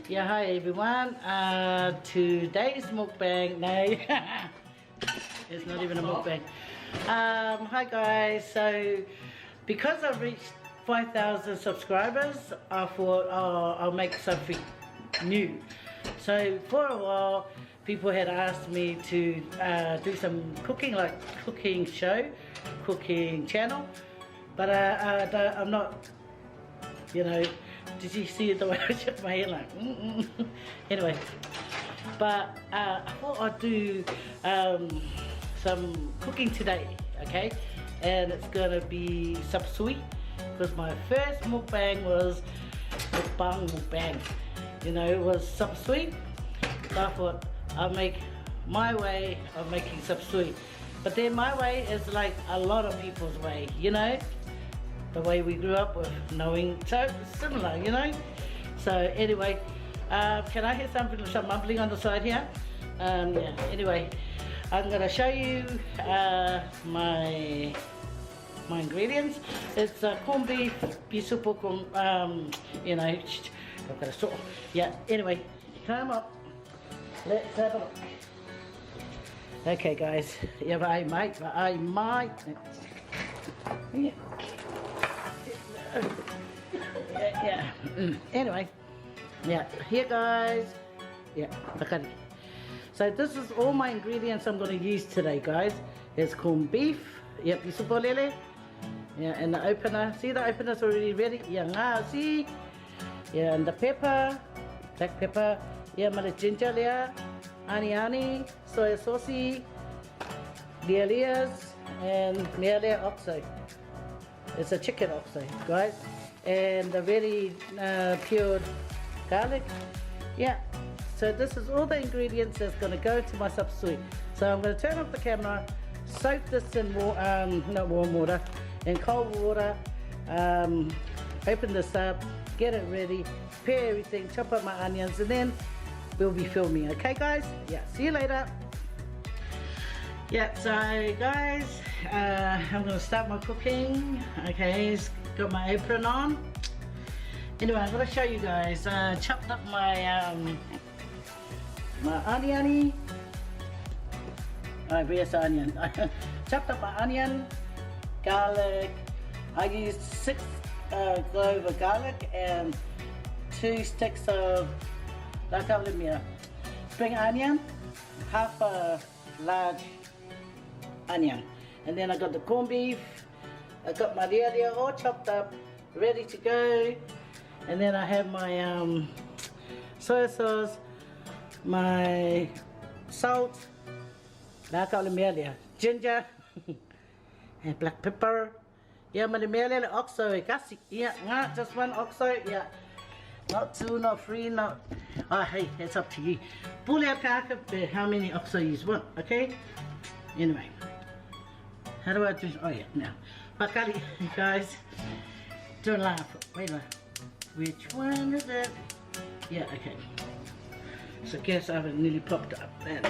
Yeah, hi everyone. Today's mukbang. No, it's not even a mukbang. Hi guys. So, because I've reached 5,000 subscribers, I thought I'll make something new. So for a while, people had asked me to do some cooking, like cooking show, cooking channel. But I'm not, you know. Did you see the way I shook my head like, Anyway, but I thought I'd do some cooking today, okay? And it's gonna be Sapasui, because my first mukbang was Mukbang. You know, it was Sapasui. So I thought I'll make my way of making Sapasui. But then my way is like a lot of people's way, you know? The way we grew up with knowing, so similar, you know. So anyway, can I hear some mumbling on the side here? Yeah, anyway, I'm gonna show you my ingredients. It's corned beef, bisupo, you know, I've got a sort. Yeah, anyway, come up, let's have a look. Okay guys, yeah, but I might, yeah. Yeah. Anyway, yeah, here guys. Yeah, okay. So this is all my ingredients I'm going to use today, guys. There's corned beef. Yep, you supolele. Yeah, and the opener. See, the opener's already ready. Yeah, see. Yeah, and the pepper, black pepper. Yeah, my ginger there, ani, soy sauce, leas, and lea oxo. It's a chicken oxo, guys. And the very pure garlic. Yeah, so this is all the ingredients that's going to go to my sapasui. So I'm going to turn off the camera, soak this in not warm water, in cold water, open this up, get it ready, prepare everything, chop up my onions, and then we'll be filming. Okay guys? Yeah, see you later. Yeah, so guys, I'm going to start my cooking. Okay, got my apron on. Anyway, I'm going to show you guys. Chopped up my my onion. Where's the onion? Chopped up my onion, garlic. I used 6 cloves of garlic and 2 sticks of spring onion, half a large onion. And then I got the corned beef. I got my lea all chopped up, ready to go. And then I have my soy sauce, my salt, ginger, and black pepper. Yeah, my oxo, yeah, just 1 oxo, yeah. Not 2, not 3, not. Oh, hey, it's up to you. Pull out how many oxo you want, okay? Anyway, how do I do? Oh yeah, now. Bakari, guys, don't laugh. Wait a minute. Which one is it? Yeah, okay. So guess I've nearly popped up and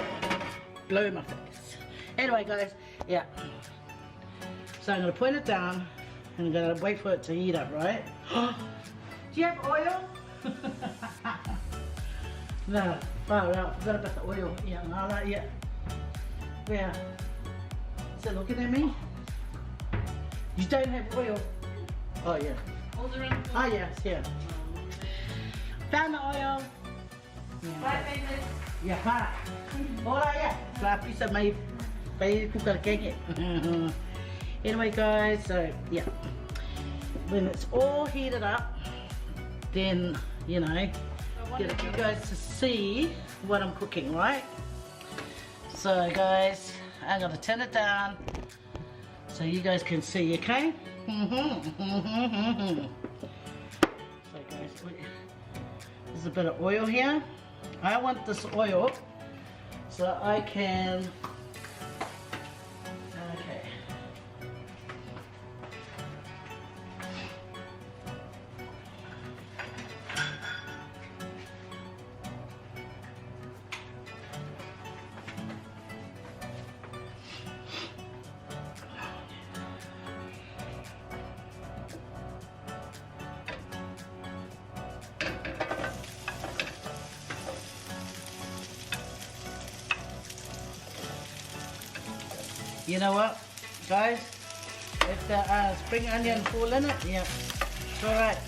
blow my face. Anyway, guys, yeah. So I'm gonna point it down and I'm gonna wait for it to heat up, right? Do you have oil? No. Oh, no, I forgot about the oil. Yeah, no, not yet. Where? Is it looking at me? You don't have oil. Oh yeah. Oh yes, yeah. Found the oil. Yeah. Yeah, pa. Hola, yeah. Slappy sa may kukalkeng. Anyway, guys, so yeah. When it's all heated up, then you know, get you guys to see what I'm cooking, right? So, guys, I'm gonna turn it down so you guys can see, okay? So guys, there's a bit of oil here. I want this oil so I can, okay. You know what, guys? If the spring onion fall in it, yeah, it's alright.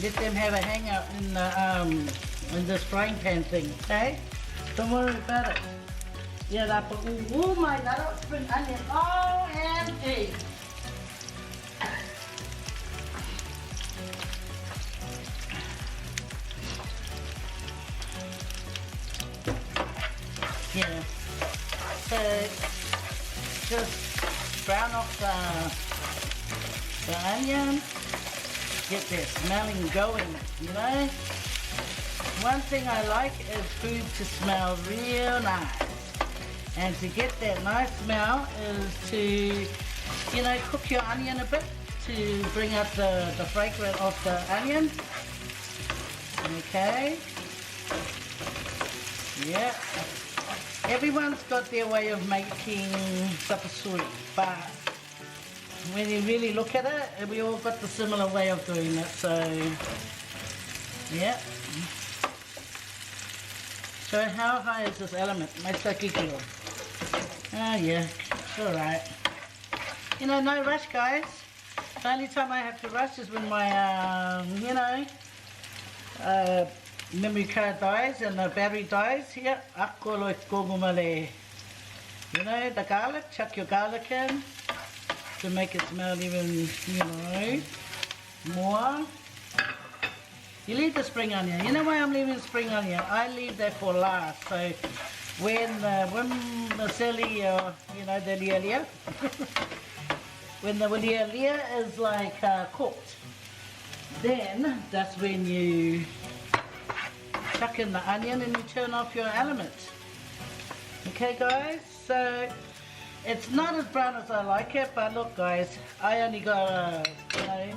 Let them have a hangout in this frying pan thing, okay? Don't worry about it. Yeah, dapat my little spring onion. OMG! Yeah. So just brown off the onion. Get that smelling going, you know? One thing I like is food to smell real nice. And to get that nice smell is to, you know, cook your onion a bit to bring out the fragrance of the onion. Okay. Yeah. Everyone's got their way of making sapasui, but when you really look at it, we all got the similar way of doing it, so yeah. So how high is this element? My kilo. Oh yeah, it's alright. You know, no rush, guys. The only time I have to rush is when my, you know, memory card dies and the battery dies. Yeah, akolo kogumale. You know, the garlic, chuck your garlic in to make it smell even, you know, more. You leave the spring onion. You know why I'm leaving spring onion? I leave that for last. So when the celery, you know, the lia when the lia is like cooked, then that's when you chuck in the onion and you turn off your element. Okay, guys. So it's not as brown as I like it, but look, guys, I only got you know.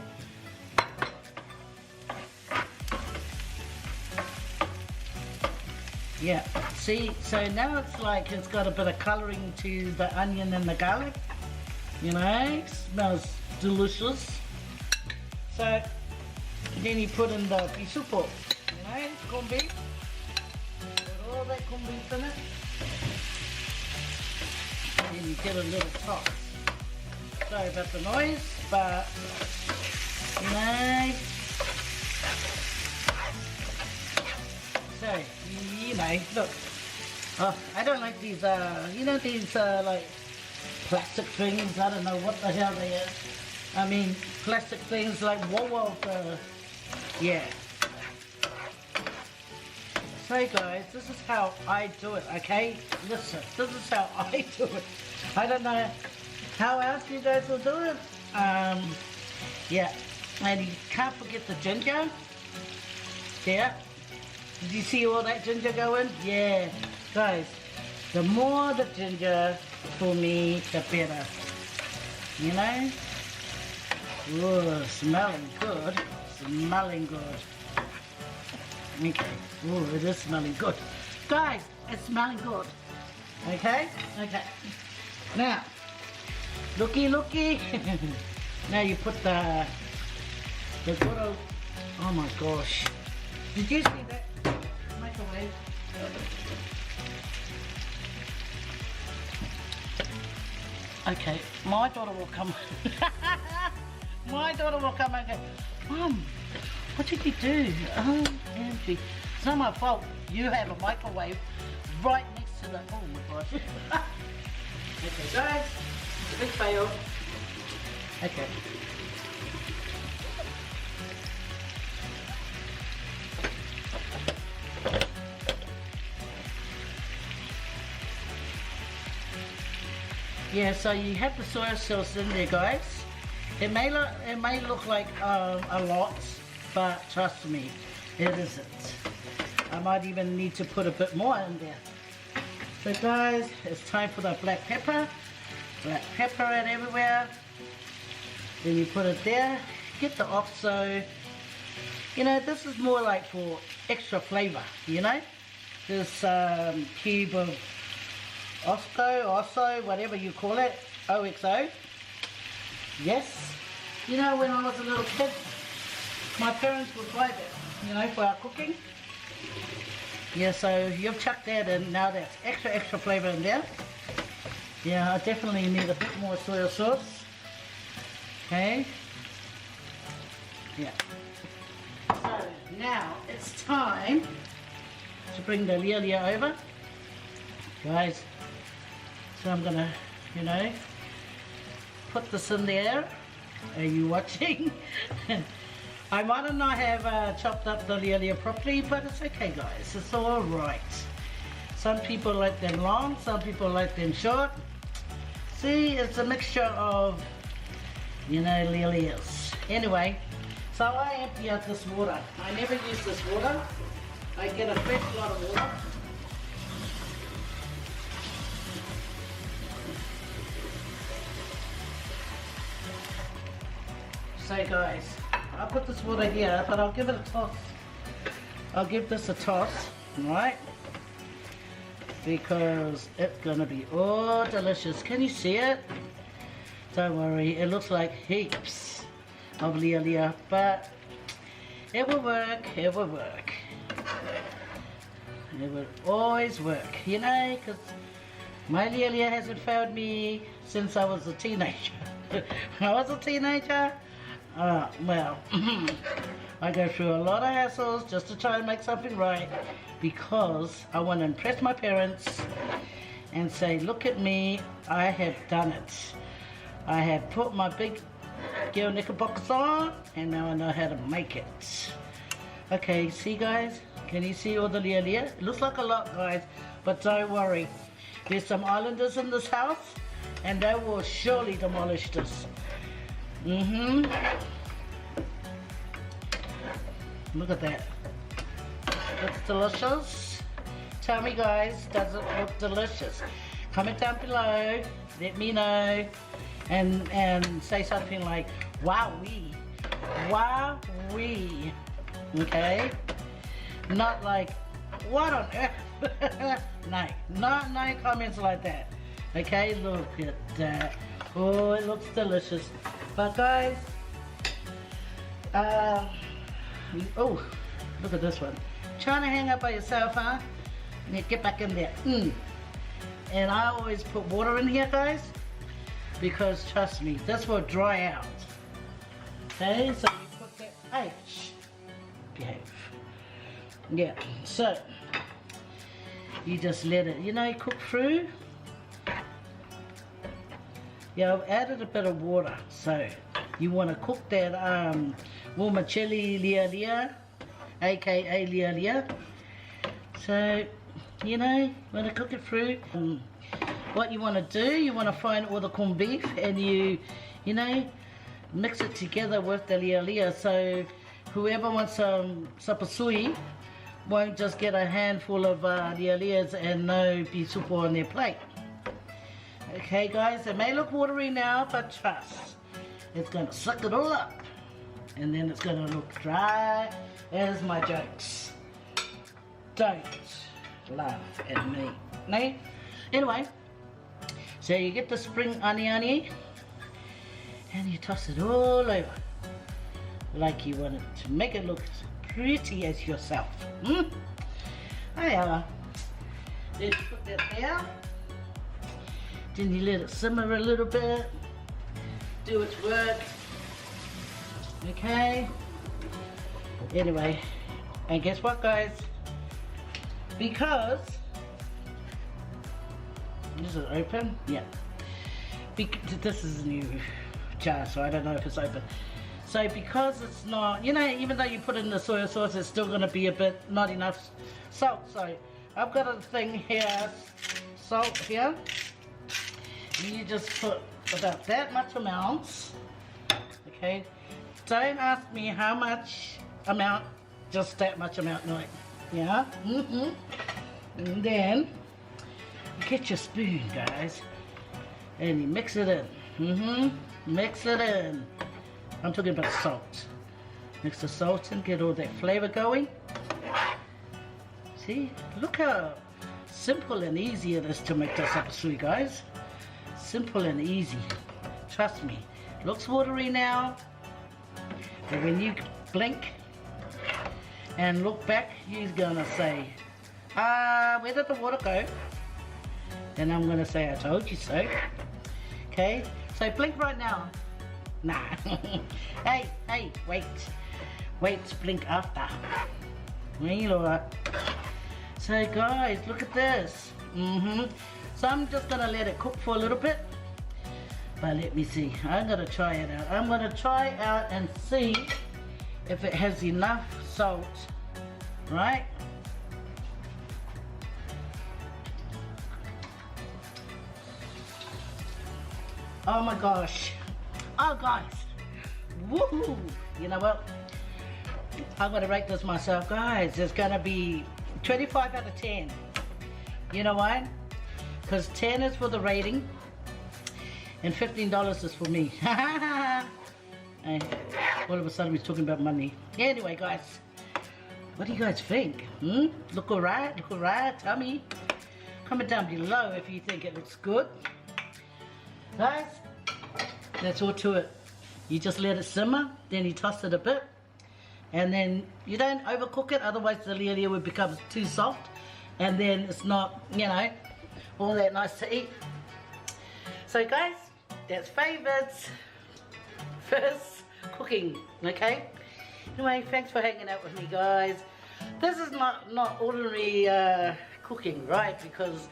Yeah, see, so now it's like it's got a bit of colouring to the onion and the garlic. You know, smells delicious. So then you put in the pisupo, you know, corned beef. Put all that corned beef in it. And then you get a little toss. Sorry about the noise, but you know. So, you know, look, I don't like these, you know, these, like, plastic things. I don't know what the hell they are. I mean, plastic things like whoa, yeah. So, guys, this is how I do it, okay? Listen, this is how I do it. I don't know how else you guys will do it. Yeah, and you can't forget the ginger. Yeah. Did you see all that ginger going? Yeah. Guys, the more the ginger for me, the better. You know? Ooh, smelling good. Smelling good. Okay. Ooh, it is smelling good. Guys, it's smelling good. Okay? Okay. Now, looky. Now you put the good old, oh my gosh. Did you see that? Microwave. Okay, my daughter will come. My daughter will come and go, Mum, what did you do? Oh, Angie, it's not my fault. You have a microwave right next to the, oh my gosh. Okay, guys, it's a big fail. Okay. Yeah, so you have the soy sauce in there, guys. It may look like a lot, but trust me, it isn't. I might even need to put a bit more in there. So guys, it's time for the black pepper. Black pepper and everywhere. Then you put it there. Get the oxo. You know, this is more like for extra flavor, you know. This cube of Osso, whatever you call it, OXO. Yes. You know, when I was a little kid, my parents would buy that, you know, for our cooking. Yeah, so you've chucked that in. Now that's extra flavor in there. Yeah, I definitely need a bit more soy sauce. Okay. Yeah. So now it's time to bring the lia over, guys. So I'm gonna, you know, put this in there. Are you watching? I might not have chopped up the lia properly, but it's okay, guys. It's all right. Some people like them long, some people like them short. See, it's a mixture of, you know, lias. Anyway, so I empty out this water. I never use this water. I get a fresh lot of water. So guys, I'll put this water here, but I'll give it a toss. I'll give this a toss, right? Because it's gonna be all delicious. Can you see it? Don't worry, it looks like heaps of lia, but it will work, it will work. It will always work, you know, because my lia hasn't failed me since I was a teenager. When I was a teenager, well, I go through a lot of hassles just to try and make something right because I want to impress my parents and say, look at me, I have done it. I have put my big girl knickerbockers on and now I know how to make it. Okay, see guys, can you see all the lia? It looks like a lot, guys, but don't worry. There's some islanders in this house and they will surely demolish this. Look at that. Looks delicious. Tell me guys, does it look delicious? Comment down below, let me know, and say something like wowee, wowee. Okay? Not like what on earth? No comments like that. Okay, look at that. Oh, it looks delicious. But guys, oh, look at this one. Trying to hang up by yourself, huh? Yeah, get back in there. And I always put water in here, guys, because trust me, this will dry out. Okay, so you put that. Hey, shh, behave. Yeah, so you just let it, you know, cook through. Yeah, I've added a bit of water, so you want to cook that warmachili lia, aka lia. So, you know, you want to cook it through. What you want to do, you want to find all the corned beef and you know, mix it together with the lia. So whoever wants sapasui won't just get a handful of lias and no beef soup on their plate. Okay guys, it may look watery now, but trust, it's going to suck it all up. And then it's going to look dry as my jokes. Don't laugh at me. No? Anyway, so you get the spring onion and you toss it all over. Like you want it to make it look pretty as yourself. Then you put that there. Then you let it simmer a little bit, do its work. Okay. Anyway, and guess what, guys? Because this is open, yeah. This is a new jar, so I don't know if it's open. So because it's not, you know, even though you put in the soy sauce, it's still going to be a bit not enough salt. So I've got a thing here, salt here. You just put about that much amount, okay? Don't ask me how much amount, just that much amount, no, yeah? And then you get your spoon, guys, and you mix it in. Mix it in. I'm talking about salt. Mix the salt and get all that flavor going. See, look how simple and easy it is to make this sapasui, guys. Simple and easy. Trust me. Looks watery now, but when you blink and look back, you're gonna say, where did the water go? And I'm gonna say I told you so. Okay, so blink right now. Nah. Hey, wait. Wait, blink after. So guys, look at this. So I'm just gonna let it cook for a little bit. But let me see. I'm gonna try it out. I'm gonna try out and see if it has enough salt, right? Oh my gosh. Oh guys. Woohoo! You know what? I'm gonna rate this myself, guys. It's gonna be 25 out of 10. You know why? Because 10 is for the rating and $15 is for me. And all of a sudden we're talking about money. Anyway, guys, what do you guys think? Look alright? Look alright? Tell me. Comment down below if you think it looks good. Guys, that's all to it. You just let it simmer, then you toss it a bit, and then you don't overcook it, otherwise the lialia would become too soft, and then it's not, you know, all that nice to eat. So guys, that's Faye Vids first cooking, okay? Anyway, thanks for hanging out with me, guys. This is not ordinary cooking, right? Because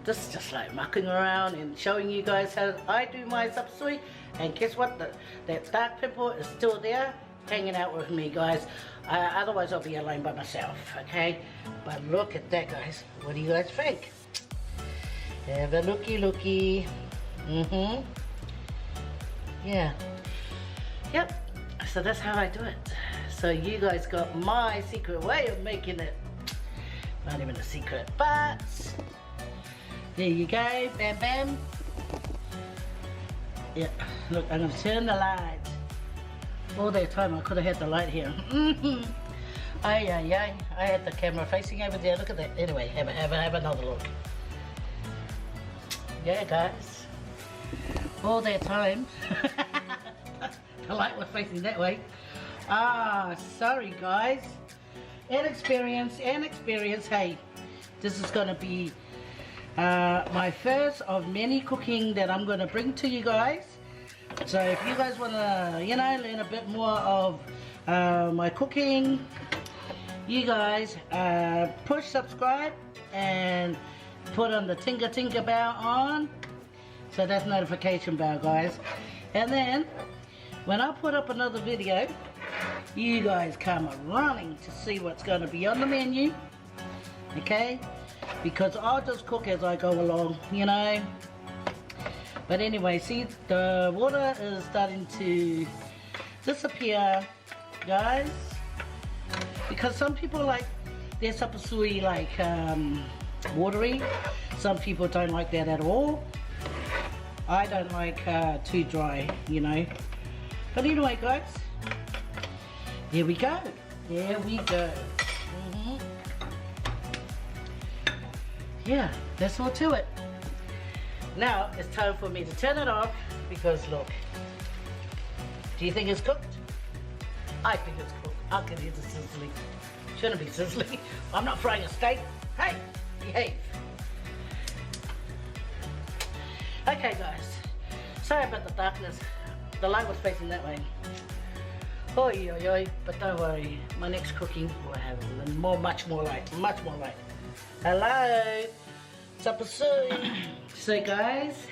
this is just like mucking around and showing you guys how I do my sapasui. And guess what? That dark pimple is still there, hanging out with me, guys. Otherwise, I'll be alone by myself, okay? But look at that, guys. What do you guys think? Have a looky. Yeah. Yep. So that's how I do it. So you guys got my secret way of making it. Not even a secret, but there you go. Bam, bam. Yeah, look, I'm gonna turn the light. All that time I could have had the light here. I had the camera facing over there. Look at that. Anyway, have another look. Yeah, guys. All that time, the light was facing that way. Sorry, guys. Inexperience. Hey, this is gonna be my first of many cooking that I'm gonna bring to you guys. So if you guys wanna, you know, learn a bit more of my cooking, you guys push subscribe and put on the tinga bell on. So that's notification bell, guys. And then when I put up another video, you guys come running to see what's going to be on the menu, okay? Because I'll just cook as I go along, you know. But anyway, see, the water is starting to disappear, guys. Because some people like their sapasui like watery. Some people don't like that at all. I don't like too dry, you know. But anyway, guys, here we go. There we go. Yeah, that's all to it. Now it's time for me to turn it off because look. Do you think it's cooked? I think it's cooked. I can hear the sizzling. Shouldn't be sizzling. I'm not frying a steak. Hey, behave. Okay, guys. Sorry about the darkness. The light was facing that way. Oi, oi, oi. But don't worry. My next cooking will have much more light. Much more light. Hello. Sapasui. So, guys,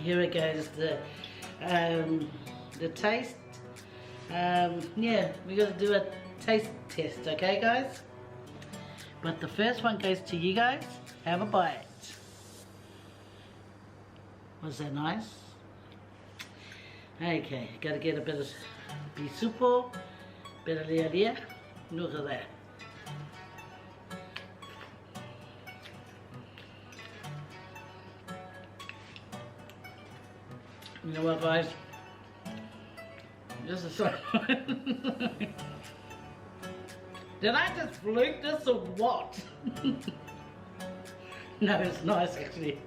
here it goes. The taste. Yeah, we're gonna do a taste test, okay, guys? But the first one goes to you guys. Have a bite. Was that nice? Okay, gotta get a bit of bisupo, bit of lialia. Look at that. You know what, guys? This is so Did I just blink this or what? No, it's nice actually.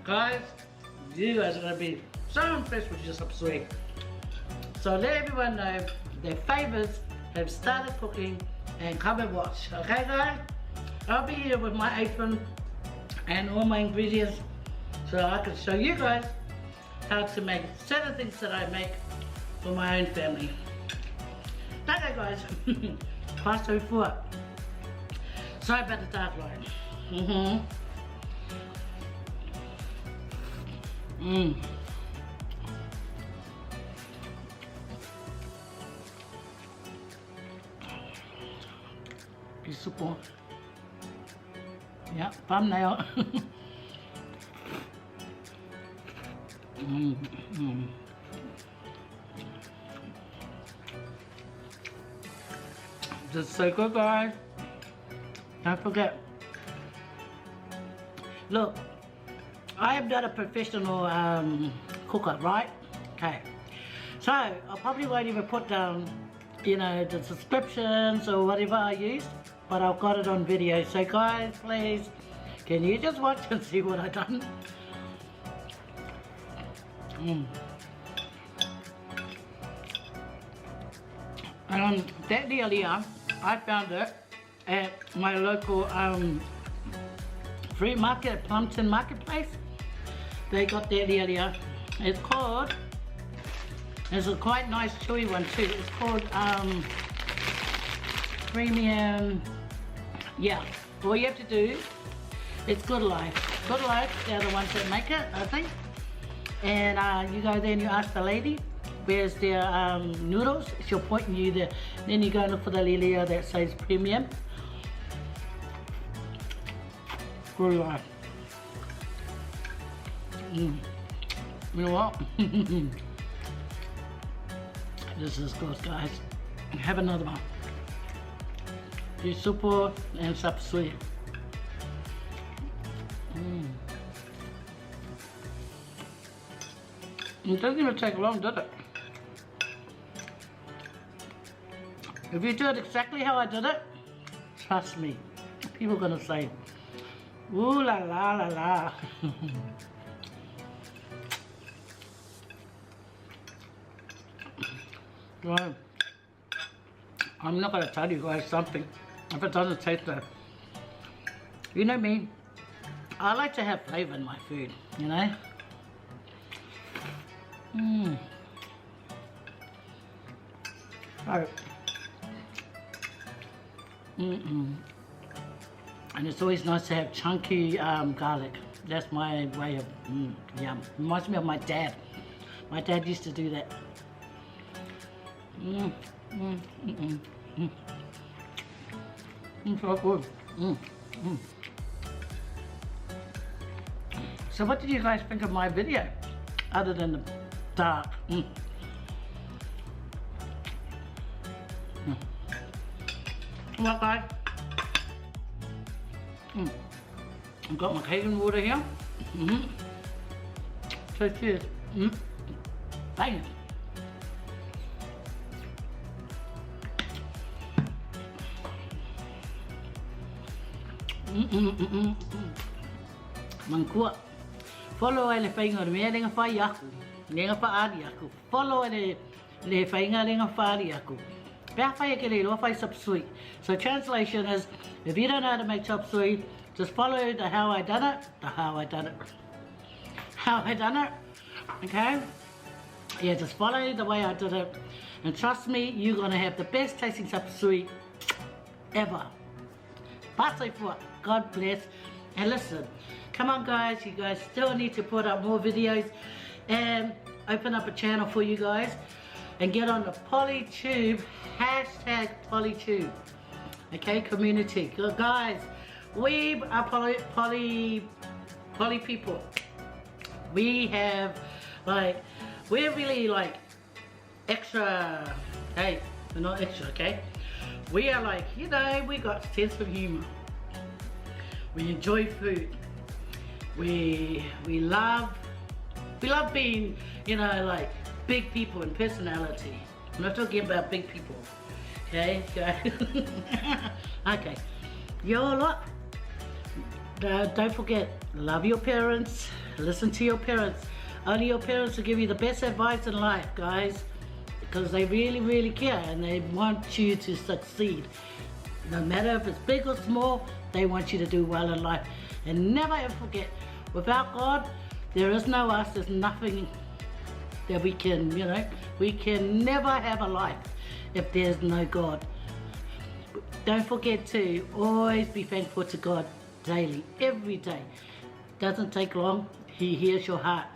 Guys, you guys are going to be so impressed with your sapasui. So let everyone know their favours have started cooking and come and watch. Okay guys? I'll be here with my apron and all my ingredients so I can show you guys how to make certain things that I make for my own family. Okay guys, Pastor foot. Sorry about the dark line. Super. Yeah, thumbnail. Just so good, guys. Don't forget. Look, I am not a professional cooker, right? Okay. So I probably won't even put down, you know, the subscriptions or whatever I used, but I've got it on video. So guys, please, can you just watch and see what I've done? That earlier, I found it at my local free market, Plumpton Marketplace. They got that earlier. It's called, it's a quite nice chewy one too. It's called premium, yeah. All you have to do, it's Good Life. Good Life, they're the ones that make it, I think. And you go there and you ask the lady, where's their noodles? She'll point you there. Then you go and look for the lilia that says premium. Good Life. You know what? This is good, guys. Have another one. The super and Sapasui. It doesn't even take long, does it? If you do it exactly how I did it, trust me, people are gonna say, ooh la la la la. Well, I'm not gonna tell you guys something if it doesn't taste good. You know me, I like to have flavor in my food, you know? Oh. And it's always nice to have chunky garlic. That's my way of yum. Reminds me of my dad. My dad used to do that. So good. So what did you guys think of my video? Other than the dark. Well guys, I've got my cake and water here. So cheers. Bang. Mangkua. Follow le whainga me renga whai aku. Renga whaari aku. Follow le whainga renga whaari aku. Pea whai ake re roa whai Sapasui. So translation is, if you don't know how to make Sapasui, just follow the how I done it, how I done it. Okay? Yeah, just follow the way I did it. And trust me, you're gonna have the best tasting Sapasui ever. Pasai for God bless. And listen, come on guys, you guys still need to put up more videos and open up a channel for you guys and get on the Polytube, hashtag Polytube, okay, community. Guys, we are poly people. We have like, we're really like extra, hey, we're not extra, okay? We are like, you know, we got sense of humor. We enjoy food. We love being, you know, like big people in personality. I'm not talking about big people. Okay? Okay. Yo lot. Don't forget, love your parents, listen to your parents. Only your parents will give you the best advice in life, guys. because they really care and they want you to succeed. No matter if it's big or small, they want you to do well in life. And never ever forget, without God, there is no us, there's nothing that we can, you know, we can never have a life if there's no God. Don't forget to always be thankful to God daily, every day. Doesn't take long, He hears your heart.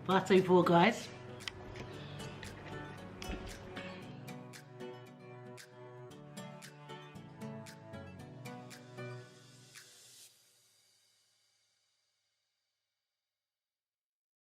Faatui for guys.